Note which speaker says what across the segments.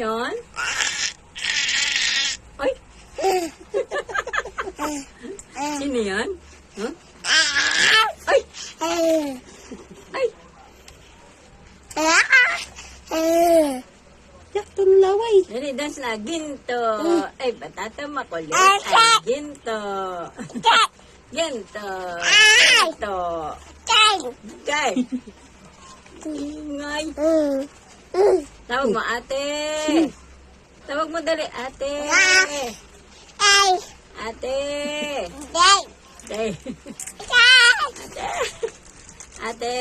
Speaker 1: yun? Ay! Sino yun? Huh? Ay! Ay!
Speaker 2: Yak, tunlaway.
Speaker 1: Dali, dance na. Ginto. Ay, batata makulit. Ay, ginto. Ginto. Ginto. Kay. Ingay. Tawag mo, ate. Tawag mo dali, ate. Ate. Ate. Ate.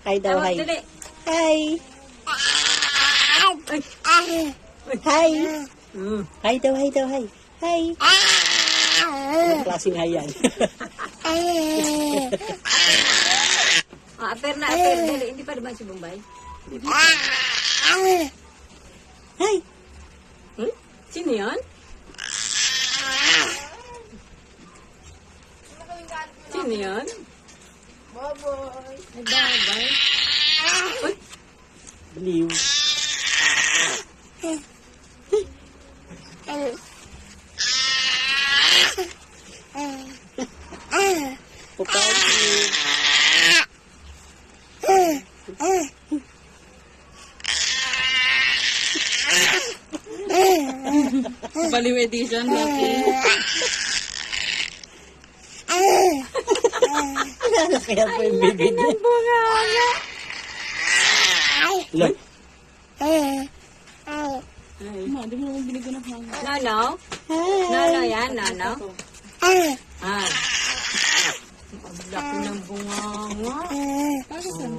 Speaker 2: Hi daw,
Speaker 1: Tawag
Speaker 2: hi.
Speaker 1: dali.
Speaker 2: Hi.
Speaker 1: Ay.
Speaker 2: Hi.
Speaker 1: Mm.
Speaker 2: Hi daw, hi daw, hi. Hi. Anong klaseng hi yan?
Speaker 1: Oh, aper na, aper. Dali, hindi pa naman si Bombay.
Speaker 2: Hi.
Speaker 1: Hmm? Sino yun? Sino yun?
Speaker 3: Baboy.
Speaker 1: Ay, babay. Uy!
Speaker 2: Believe. Pupagi.
Speaker 3: Baliw edition, Lucky.
Speaker 2: Kaya po yung baby niya. Look.
Speaker 1: Ay.
Speaker 3: Ma, di mo naman binigyan ng hangin.
Speaker 1: Nono? Nono yan, Nono? Ah. Ang laki ng bunganga.
Speaker 3: Para saan?